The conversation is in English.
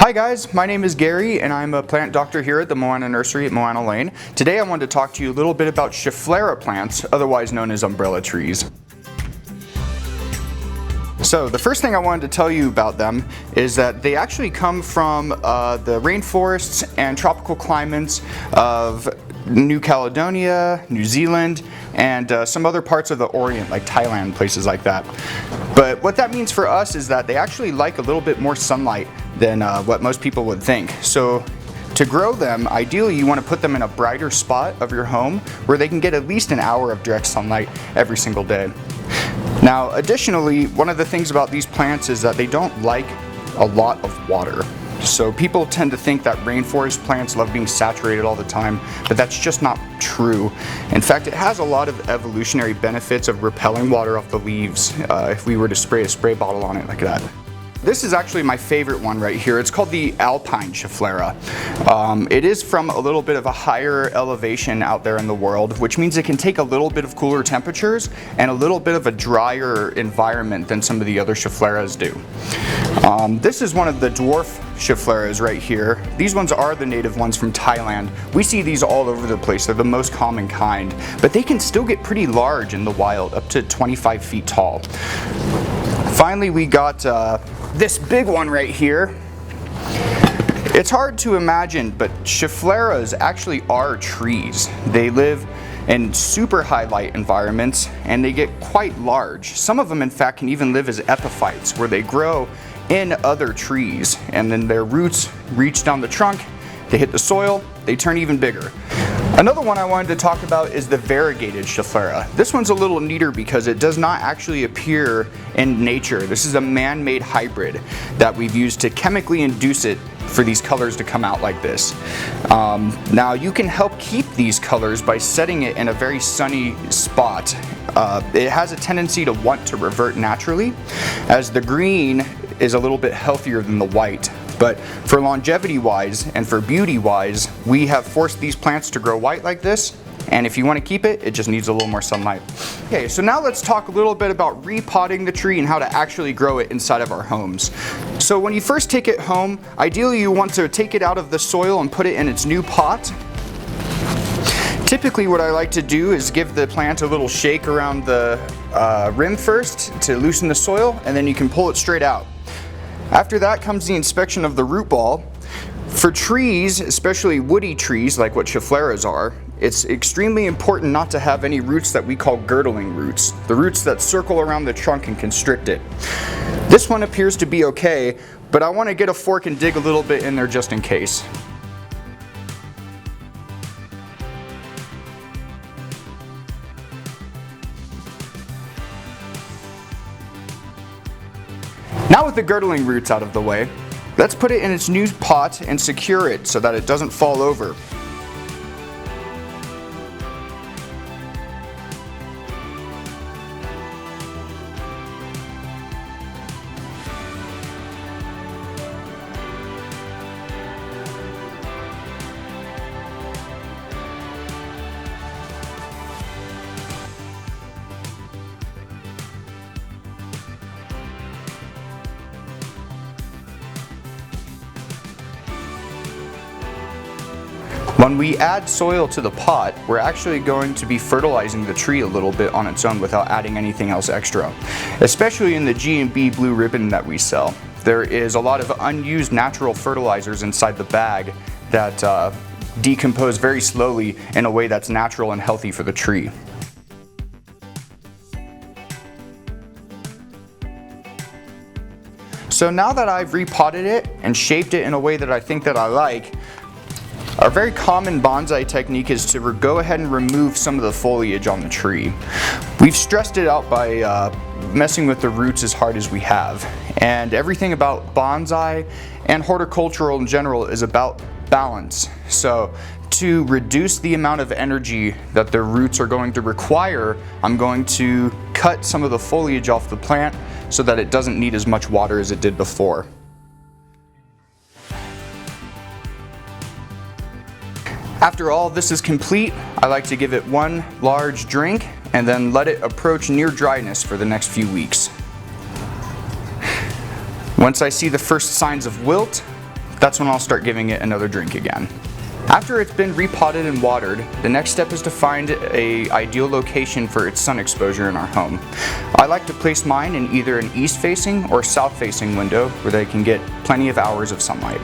Hi guys, my name is Gary and I'm a plant doctor here at the Moana Nursery at Moana Lane. Today I wanted to talk to you a little bit about Schefflera plants, otherwise known as umbrella trees. So the first thing I wanted to tell you about them is that they actually come from the rainforests and tropical climates of New Caledonia, New Zealand, and some other parts of the Orient like Thailand, places like that. But what that means for us is that they actually like a little bit more sunlight than what most people would think. So to grow them, ideally you want to put them in a brighter spot of your home where they can get at least an hour of direct sunlight every single day. Now additionally, one of the things about these plants is that they don't like a lot of water. So people tend to think that rainforest plants love being saturated all the time, but that's just not true. In fact, it has a lot of evolutionary benefits of repelling water off the leaves if we were to spray a spray bottle on it like that. This is actually my favorite one right here. It's called the Alpine Schefflera. It is from a little bit of a higher elevation out there in the world, which means it can take a little bit of cooler temperatures and a little bit of a drier environment than some of the other Scheffleras do. This is one of the dwarf Scheffleras right here. These ones are the native ones from Thailand. We see these all over the place. They're the most common kind, but they can still get pretty large in the wild, up to 25 feet tall. Finally, we got this big one right here. It's hard to imagine, but Scheffleras actually are trees. They live in super high light environments and they get quite large. Some of them in fact can even live as epiphytes, where they grow in other trees and then their roots reach down the trunk, they hit the soil, they turn even bigger. Another one I wanted to talk about is the variegated Schefflera. This one's a little neater because it does not actually appear in nature. This is a man-made hybrid that we've used to chemically induce it for these colors to come out like this. Now you can help keep these colors by setting it in a very sunny spot. It has a tendency to want to revert naturally, as the green is a little bit healthier than the white. But for longevity wise and for beauty wise, we have forced these plants to grow white like this, and if you want to keep it, it just needs a little more sunlight. Okay, so now let's talk a little bit about repotting the tree and how to actually grow it inside of our homes. So when you first take it home, ideally you want to take it out of the soil and put it in its new pot. Typically what I like to do is give the plant a little shake around the rim first to loosen the soil, and then you can pull it straight out. After that comes the inspection of the root ball. For trees, especially woody trees like what Scheffleras are, it's extremely important not to have any roots that we call girdling roots, the roots that circle around the trunk and constrict it. This one appears to be okay, but I want to get a fork and dig a little bit in there just in case. Now with the girdling roots out of the way, let's put it in its new pot and secure it so that it doesn't fall over. When we add soil to the pot, we're actually going to be fertilizing the tree a little bit on its own without adding anything else extra. Especially in the G&B blue ribbon that we sell. There is a lot of unused natural fertilizers inside the bag that decompose very slowly in a way that's natural and healthy for the tree. So now that I've repotted it and shaped it in a way that I think that I like, a very common bonsai technique is to go ahead and remove some of the foliage on the tree. We've stressed it out by messing with the roots as hard as we have. And everything about bonsai and horticultural in general is about balance. So to reduce the amount of energy that the roots are going to require, I'm going to cut some of the foliage off the plant so that it doesn't need as much water as it did before. After all this is complete, I like to give it one large drink and then let it approach near dryness for the next few weeks. Once I see the first signs of wilt, that's when I'll start giving it another drink again. After it's been repotted and watered, the next step is to find an ideal location for its sun exposure in our home. I like to place mine in either an east-facing or south-facing window where they can get plenty of hours of sunlight.